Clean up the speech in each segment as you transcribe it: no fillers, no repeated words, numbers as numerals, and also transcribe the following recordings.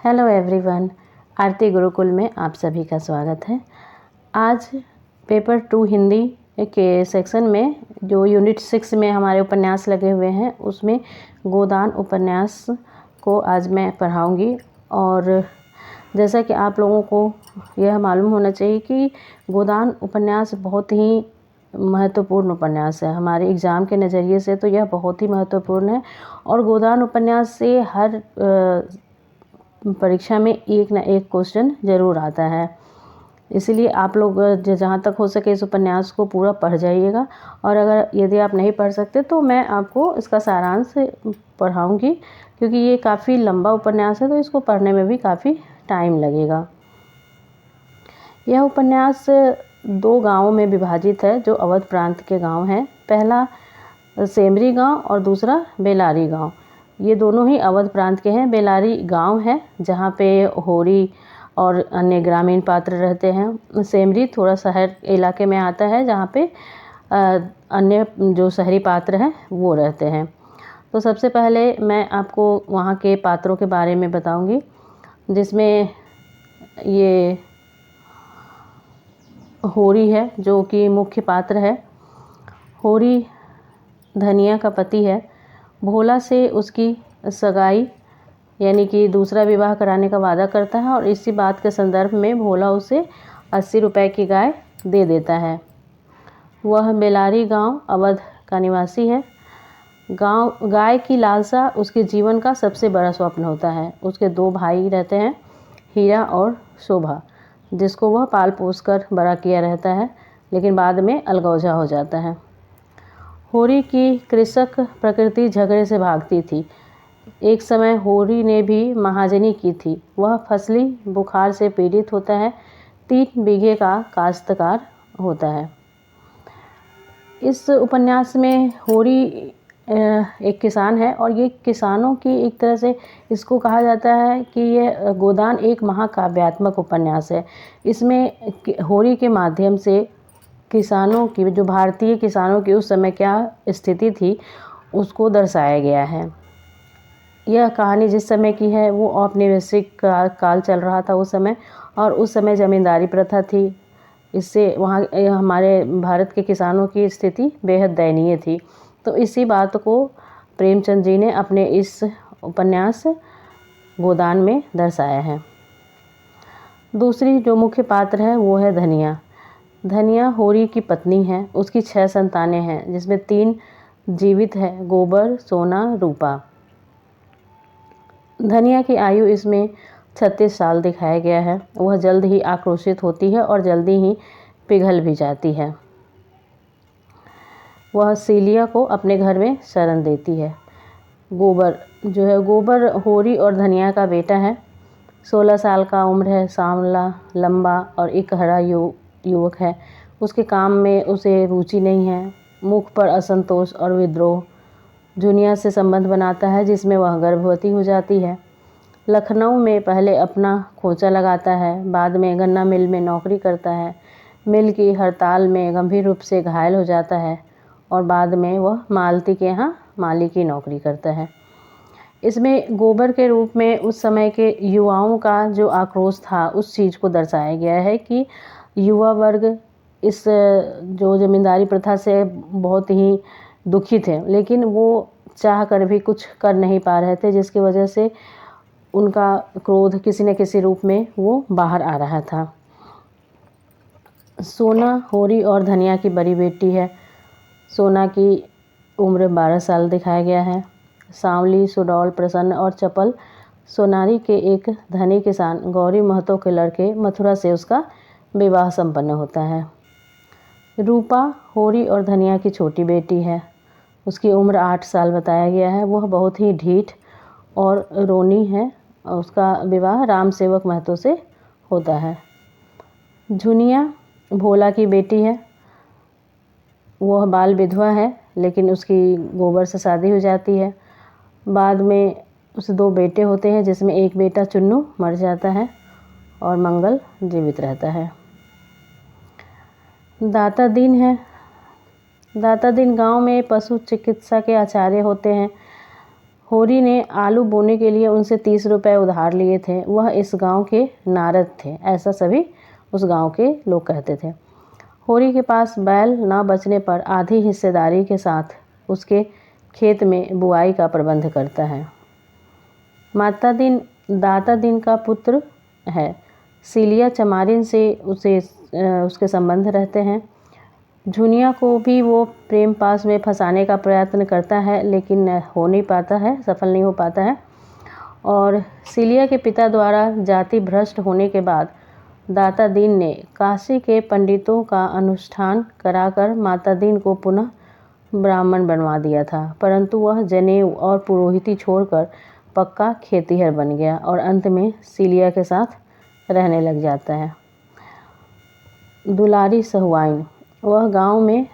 Hello everyone, आरती गुरुकुल में आप सभी का स्वागत है। आज पेपर 2 हिंदी के सेक्शन में जो यूनिट 6 में हमारे उपन्यास लगे हुए हैं उसमें गोदान उपन्यास को आज मैं पढ़ाऊंगी। और जैसा कि आप लोगों को यह मालूम होना चाहिए कि गोदान उपन्यास बहुत ही महत्वपूर्ण उपन्यास है। हमारे एग्ज़ाम के नज़रिए से तो यह बहुत ही महत्वपूर्ण है और गोदान उपन्यास से हर परीक्षा में एक ना एक क्वेश्चन ज़रूर आता है। इसलिए आप लोग जहाँ तक हो सके इस उपन्यास को पूरा पढ़ जाइएगा। और यदि आप नहीं पढ़ सकते तो मैं आपको इसका सारांश पढ़ाऊंगी, क्योंकि ये काफ़ी लंबा उपन्यास है तो इसको पढ़ने में भी काफ़ी टाइम लगेगा। यह उपन्यास 2 गांवों में विभाजित है जो अवध प्रांत के गांव हैं। पहला सेमरी गांव और दूसरा बेलारी गांव। ये दोनों ही अवध प्रांत के हैं। बेलारी गांव है जहाँ पे होरी और अन्य ग्रामीण पात्र रहते हैं। सेमरी थोड़ा शहर इलाके में आता है जहाँ पे अन्य जो शहरी पात्र हैं वो रहते हैं। तो सबसे पहले मैं आपको वहाँ के पात्रों के बारे में बताऊंगी, जिसमें ये होरी है जो कि मुख्य पात्र है। होरी धनिया का पति है। भोला से उसकी सगाई यानी कि दूसरा विवाह कराने का वादा करता है और इसी बात के संदर्भ में भोला उसे 80 रुपए की गाय दे देता है। वह बेलारी गांव अवध का निवासी है। गाय की लालसा उसके जीवन का सबसे बड़ा स्वप्न होता है। उसके 2 भाई रहते हैं, हीरा और शोभा, जिसको वह पाल पोस कर बड़ा किया रहता है, लेकिन बाद में अलगौजा हो जाता है। होरी की कृषक प्रकृति झगड़े से भागती थी। एक समय होरी ने भी महाजनी की थी। वह फसली बुखार से पीड़ित होता है। 3 बीघे का काश्तकार होता है। इस उपन्यास में होरी एक किसान है और ये किसानों की एक तरह से इसको कहा जाता है कि ये गोदान एक महाकाव्यात्मक उपन्यास है। इसमें होरी के माध्यम से किसानों की, जो भारतीय किसानों की उस समय क्या स्थिति थी, उसको दर्शाया गया है। यह कहानी जिस समय की है वो औपनिवेशिक काल चल रहा था उस समय, और उस समय ज़मींदारी प्रथा थी। इससे वहाँ हमारे भारत के किसानों की स्थिति बेहद दयनीय थी। तो इसी बात को प्रेमचंद जी ने अपने इस उपन्यास गोदान में दर्शाया है। दूसरी जो मुख्य पात्र है वो है धनिया। धनिया होरी की पत्नी है। उसकी 6 संतानें हैं, जिसमें 3 जीवित है, गोबर, सोना, रूपा। धनिया की आयु इसमें 36 साल दिखाया गया है। वह जल्द ही आक्रोशित होती है और जल्दी ही पिघल भी जाती है। वह सीलिया को अपने घर में शरण देती है। गोबर होरी और धनिया का बेटा है। 16 साल का उम्र है, सांवला, लंबा और इकहरा युवक है। उसके काम में उसे रुचि नहीं है। मुख पर असंतोष और विद्रोह। जुनिया से संबंध बनाता है जिसमें वह गर्भवती हो जाती है। लखनऊ में पहले अपना खोचा लगाता है, बाद में गन्ना मिल में नौकरी करता है। मिल की हड़ताल में गंभीर रूप से घायल हो जाता है और बाद में वह मालती के यहाँ माली की नौकरी करता है। इसमें गोबर के रूप में उस समय के युवाओं का जो आक्रोश था उस चीज़ को दर्शाया गया है कि युवा वर्ग इस जो ज़मींदारी प्रथा से बहुत ही दुखी थे, लेकिन वो चाह कर भी कुछ कर नहीं पा रहे थे, जिसकी वजह से उनका क्रोध किसी न किसी रूप में वो बाहर आ रहा था। सोना होरी और धनिया की बड़ी बेटी है। सोना की उम्र 12 साल दिखाया गया है। सांवली, सुडौल, प्रसन्न और चपल सोनारी के एक धनी किसान गौरी महतो के लड़के मथुरा से उसका विवाह संपन्न होता है। रूपा होरी और धनिया की छोटी बेटी है। उसकी उम्र 8 साल बताया गया है। वह बहुत ही ढीठ और रोनी है। उसका विवाह राम सेवक महतो से होता है। झुनिया भोला की बेटी है। वह बाल विधवा है, लेकिन उसकी गोबर से शादी हो जाती है। बाद में उसे 2 बेटे होते हैं, जिसमें एक बेटा चुन्नू मर जाता है और मंगल जीवित रहता है। दाता दीन है। दाता दीन गांव में पशु चिकित्सा के आचार्य होते हैं। होरी ने आलू बोने के लिए उनसे 30 रुपये उधार लिए थे। वह इस गांव के नारद थे, ऐसा सभी उस गांव के लोग कहते थे। होरी के पास बैल न बचने पर आधी हिस्सेदारी के साथ उसके खेत में बुआई का प्रबंध करता है। माता दिन दाता दिन का पुत्र है। सीलिया चमारिन से उसके संबंध रहते हैं। झुनिया को भी वो प्रेम पास में फंसाने का प्रयत्न करता है, लेकिन हो नहीं पाता है, सफल नहीं हो पाता है। और सीलिया के पिता द्वारा जाति भ्रष्ट होने के बाद दाता दीन ने काशी के पंडितों का अनुष्ठान कराकर माता दीन को पुनः ब्राह्मण बनवा दिया था, परंतु वह जनेऊ और पुरोहिती छोड़कर पक्का खेतीहर बन गया और अंत में सीलिया के साथ रहने लग जाता है। दुलारी सहुआइन, वह गांव में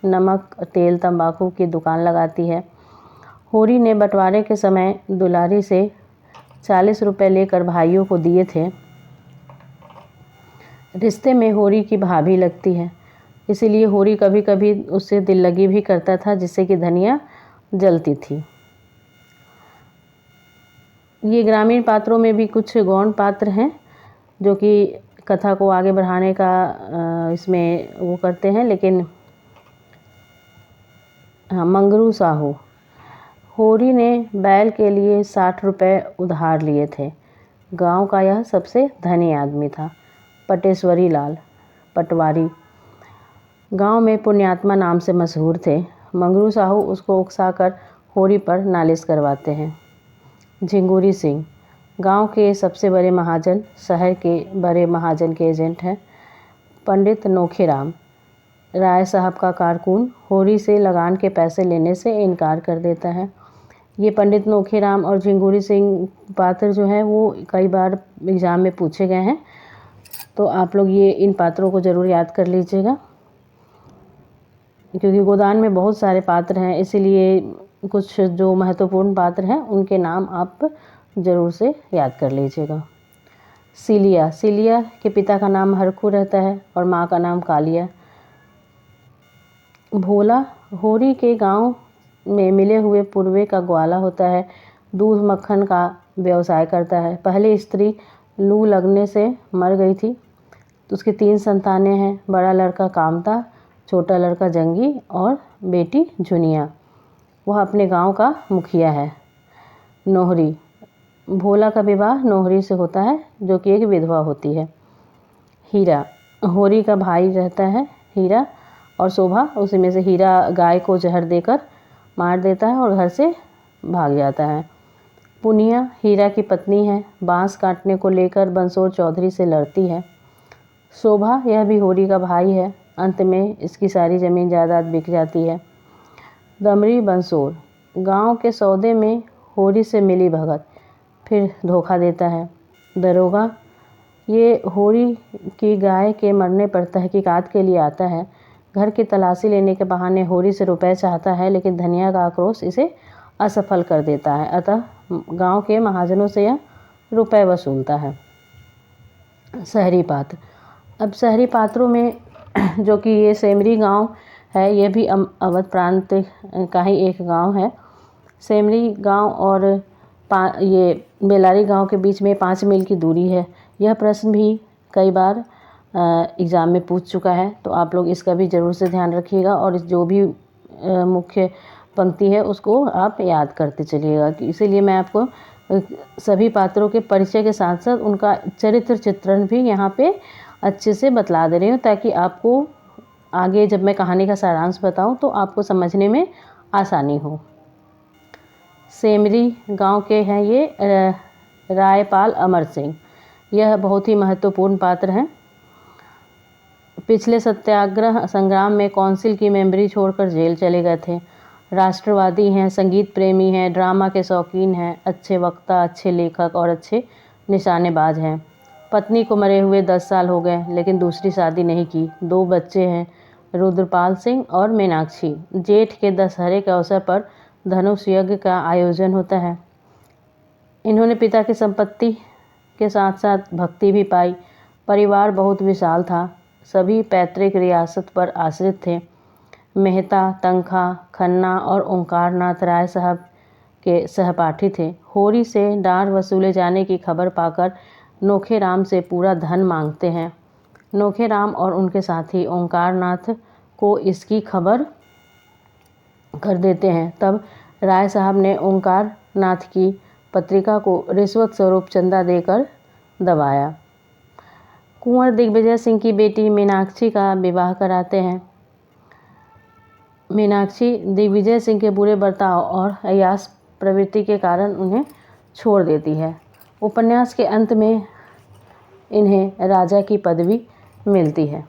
नमक, तेल, तंबाकू की दुकान लगाती है। होरी ने बंटवारे के समय दुलारी से 40 रुपये लेकर भाइयों को दिए थे। रिश्ते में होरी की भाभी लगती है, इसीलिए होरी कभी कभी उससे दिल लगी भी करता था, जिससे कि धनिया जलती थी। ये ग्रामीण पात्रों में भी कुछ गौण पात्र हैं जो कि कथा को आगे बढ़ाने का इसमें वो करते हैं। लेकिन हाँ, मंगरू साहू, होरी ने बैल के लिए 60 रुपये उधार लिए थे। गांव का यह सबसे धनी आदमी था। पटेश्वरी लाल पटवारी गांव में पुण्यात्मा नाम से मशहूर थे। मंगरू साहू उसको उकसाकर होरी पर नालिश करवाते हैं। झिंगुरी सिंह गांव के सबसे बड़े महाजन, शहर के बड़े महाजन के एजेंट हैं। पंडित नोखीराम राय साहब का कारकुन होरी से लगान के पैसे लेने से इनकार कर देता है। ये पंडित नोखीराम और झिंगुरी सिंह पात्र जो हैं वो कई बार एग्ज़ाम में पूछे गए हैं, तो आप लोग ये इन पात्रों को ज़रूर याद कर लीजिएगा, क्योंकि गोदान में बहुत सारे पात्र हैं, इसीलिए कुछ जो महत्वपूर्ण पात्र हैं उनके नाम आप ज़रूर से याद कर लीजिएगा। सीलिया के पिता का नाम हरखू रहता है और माँ का नाम कालिया। भोला होरी के गांव में मिले हुए पूर्वे का ग्वाला होता है। दूध मक्खन का व्यवसाय करता है। पहली स्त्री लू लगने से मर गई थी, तो उसकी 3 संतानें हैं। बड़ा लड़का कामता, छोटा लड़का जंगी और बेटी झुनिया। वह अपने गांव का मुखिया है। नोहरी, भोला का विवाह नोहरी से होता है, जो कि एक विधवा होती है। हीरा, होरी का भाई रहता है हीरा, और शोभा उसी में से हीरा गाय को जहर देकर मार देता है और घर से भाग जाता है। पुनिया हीरा की पत्नी है। बांस काटने को लेकर बंसोर चौधरी से लड़ती है। शोभा, यह भी होरी का भाई है। अंत में इसकी सारी ज़मीन जायदाद बिक जाती है। दमरी बंसोर गांव के सौदे में होरी से मिली भगत, फिर धोखा देता है। दरोगा, ये होरी की गाय के मरने पर तहकीकात के लिए आता है। घर की तलाशी लेने के बहाने होरी से रुपए चाहता है, लेकिन धनिया का आक्रोश इसे असफल कर देता है, अतः गांव के महाजनों से यह रुपए वसूलता है। शहरी पात्र, अब शहरी पात्रों में जो कि ये सेमरी गांव है, यह भी अवध प्रांत का ही एक गांव है। सेमरी गांव और ये बेलारी गांव के बीच में 5 मील की दूरी है। यह प्रश्न भी कई बार एग्ज़ाम में पूछ चुका है, तो आप लोग इसका भी ज़रूर से ध्यान रखिएगा और जो भी मुख्य पंक्ति है उसको आप याद करते चलिएगा। इसीलिए मैं आपको सभी पात्रों के परिचय के साथ साथ उनका चरित्र चित्रण भी यहाँ पे अच्छे से बतला दे रही हूँ, ताकि आपको आगे जब मैं कहानी का सारांश बताऊँ तो आपको समझने में आसानी हो। सेमरी गांव के हैं ये रायपाल अमर सिंह। यह बहुत ही महत्वपूर्ण पात्र हैं। पिछले सत्याग्रह संग्राम में काउंसिल की मेंबरी छोड़कर जेल चले गए थे। राष्ट्रवादी हैं, संगीत प्रेमी हैं, ड्रामा के शौकीन हैं, अच्छे वक्ता, अच्छे लेखक और अच्छे निशानेबाज हैं। पत्नी को मरे हुए 10 साल हो गए, लेकिन दूसरी शादी नहीं की। 2 बच्चे हैं, रुद्रपाल सिंह और मीनाक्षी। जेठ के दशहरे के अवसर पर धनुष यज्ञ का आयोजन होता है। इन्होंने पिता की संपत्ति के साथ साथ भक्ति भी पाई। परिवार बहुत विशाल था, सभी पैतृक रियासत पर आश्रित थे। मेहता, तंखा, खन्ना और ओंकार नाथ राय साहब के सहपाठी थे। होरी से डार वसूले जाने की खबर पाकर नोखेराम से पूरा धन मांगते हैं। नोखेराम और उनके साथी ओंकार नाथ को इसकी खबर कर देते हैं। तब राय साहब ने ओंकार नाथ की पत्रिका को रिश्वत स्वरूप चंदा देकर दबाया। कुंवर दिग्विजय सिंह की बेटी मीनाक्षी का विवाह कराते हैं। मीनाक्षी दिग्विजय सिंह के बुरे बर्ताव और अय्याश प्रवृत्ति के कारण उन्हें छोड़ देती है। उपन्यास के अंत में इन्हें राजा की पदवी मिलती है।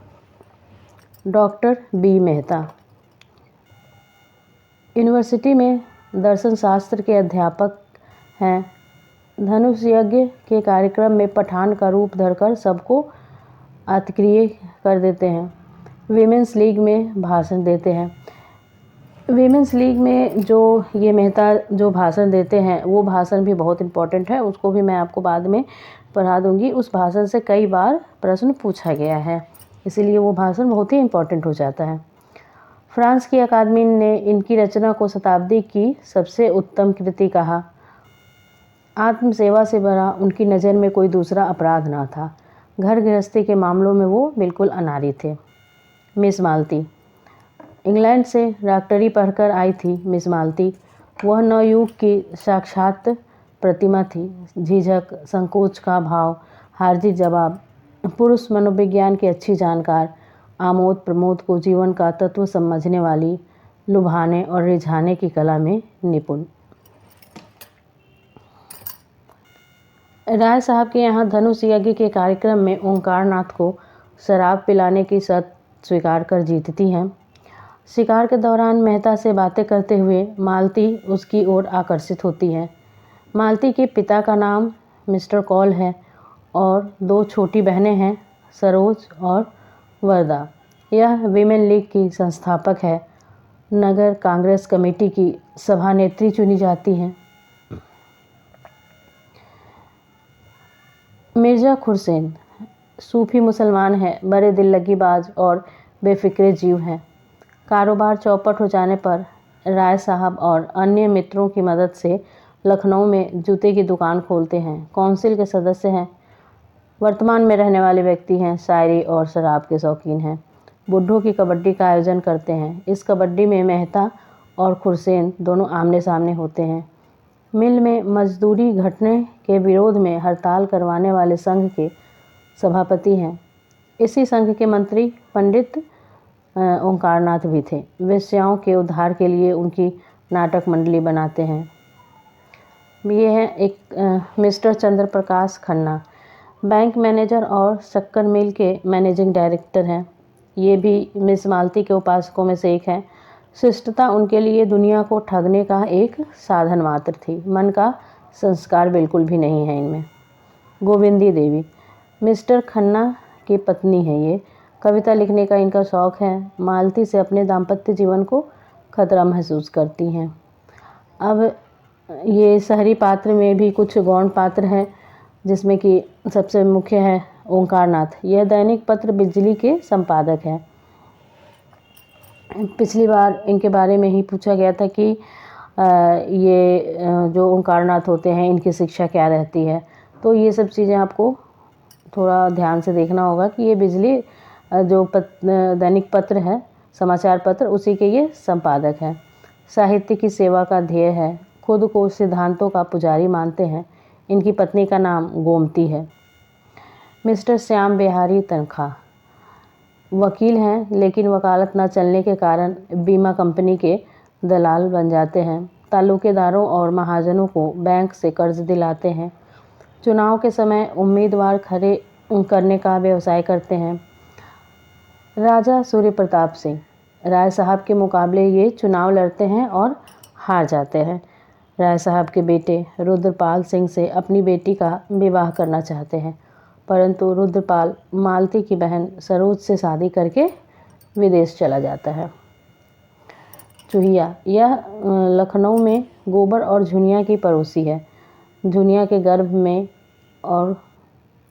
डॉक्टर बी मेहता यूनिवर्सिटी में दर्शन शास्त्र के अध्यापक हैं। धनुष यज्ञ के कार्यक्रम में पठान का रूप धरकर सबको अतिक्रिय कर देते हैं। वीमेंस लीग में भाषण देते हैं। वीमेंस लीग में जो ये मेहता जो भाषण देते हैं वो भाषण भी बहुत इम्पोर्टेंट है, उसको भी मैं आपको बाद में पढ़ा दूंगी। उस भाषण से कई बार प्रश्न पूछा गया है, इसीलिए वो भाषण बहुत ही इम्पोर्टेंट हो जाता है। फ्रांस की अकादमी ने इनकी रचना को शताब्दी की सबसे उत्तम कृति कहा। आत्मसेवा से बड़ा उनकी नज़र में कोई दूसरा अपराध ना था। घर गृहस्थी के मामलों में वो बिल्कुल अनाड़ी थे। मिस मालती इंग्लैंड से डॉक्टरी पढ़कर आई थी। मिस मालती वह नवयुग की साक्षात प्रतिमा थी। झिझक, संकोच का भाव, हार-जीत जवाब, पुरुष मनोविज्ञान की अच्छी जानकार, आमोद प्रमोद को जीवन का तत्व समझने वाली, लुभाने और रिझाने की कला में निपुण। राय साहब के यहाँ धनुष यज्ञ के कार्यक्रम में ओंकार नाथ को शराब पिलाने की शर्त स्वीकार कर जीतती हैं। शिकार के दौरान मेहता से बातें करते हुए मालती उसकी ओर आकर्षित होती है। मालती के पिता का नाम मिस्टर कॉल है और 2 छोटी बहनें हैं, सरोज और वरदा। यह वीमेन लीग की संस्थापक है। नगर कांग्रेस कमेटी की सभानेत्री चुनी जाती हैं। मिर्ज़ा खुर्सेन सूफी मुसलमान है, बड़े दिल लगी बाज और बेफिक्रे जीव हैं। कारोबार चौपट हो जाने पर राय साहब और अन्य मित्रों की मदद से लखनऊ में जूते की दुकान खोलते हैं। काउंसिल के सदस्य हैं। वर्तमान में रहने वाले व्यक्ति हैं। शायरी और शराब के शौकीन हैं। बुड्ढों की कबड्डी का आयोजन करते हैं। इस कबड्डी में मेहता और खुर्सेन दोनों आमने सामने होते हैं। मिल में मजदूरी घटने के विरोध में हड़ताल करवाने वाले संघ के सभापति हैं। इसी संघ के मंत्री पंडित ओंकार नाथ भी थे। वेश्याओं के उद्धार के लिए उनकी नाटक मंडली बनाते हैं। ये है एक मिस्टर चंद्र प्रकाश खन्ना, बैंक मैनेजर और शक्कर मिल के मैनेजिंग डायरेक्टर हैं। ये भी मिस मालती के उपासकों में से एक हैं। शिष्टता उनके लिए दुनिया को ठगने का एक साधन मात्र थी। मन का संस्कार बिल्कुल भी नहीं है इनमें। गोविंदी देवी मिस्टर खन्ना की पत्नी है। ये कविता लिखने का इनका शौक़ है। मालती से अपने दाम्पत्य जीवन को खतरा महसूस करती हैं। अब ये शहरी पात्र में भी कुछ गौण पात्र हैं, जिसमें कि सबसे मुख्य है ओंकार नाथ। यह दैनिक पत्र बिजली के संपादक हैं। पिछली बार इनके बारे में ही पूछा गया था कि ये जो ओंकार नाथ होते हैं इनकी शिक्षा क्या रहती है। तो ये सब चीज़ें आपको थोड़ा ध्यान से देखना होगा कि ये बिजली जो दैनिक पत्र है, समाचार पत्र, उसी के ये संपादक हैं। साहित्य की सेवा का ध्येय है। खुद को सिद्धांतों का पुजारी मानते हैं। इनकी पत्नी का नाम गोमती है। मिस्टर श्याम बिहारी तनखा वकील हैं, लेकिन वकालत न चलने के कारण बीमा कंपनी के दलाल बन जाते हैं। तालुकेदारों और महाजनों को बैंक से कर्ज दिलाते हैं। चुनाव के समय उम्मीदवार खड़े करने का व्यवसाय करते हैं। राजा सूर्य प्रताप सिंह राय साहब के मुकाबले ये चुनाव लड़ते हैं और हार जाते हैं। राय साहब के बेटे रुद्रपाल सिंह से अपनी बेटी का विवाह करना चाहते हैं, परंतु रुद्रपाल मालती की बहन सरोज से शादी करके विदेश चला जाता है। चूहिया यह लखनऊ में गोबर और झुनिया की पड़ोसी है। झुनिया के गर्भ में, और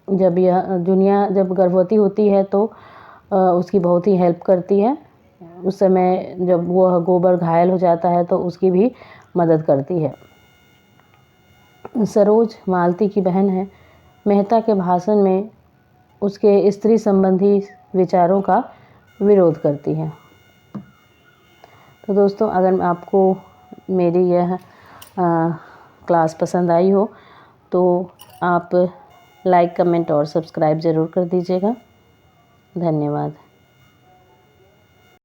जब यह झुनिया जब गर्भवती होती है तो उसकी बहुत ही हेल्प करती है। उस समय जब वह गोबर घायल हो जाता है तो उसकी भी मदद करती है। सरोज मालती की बहन है, मेहता के भाषण में उसके स्त्री संबंधी विचारों का विरोध करती है। तो दोस्तों, अगर आपको मेरी यह क्लास पसंद आई हो तो आप लाइक, कमेंट और सब्सक्राइब ज़रूर कर दीजिएगा। धन्यवाद।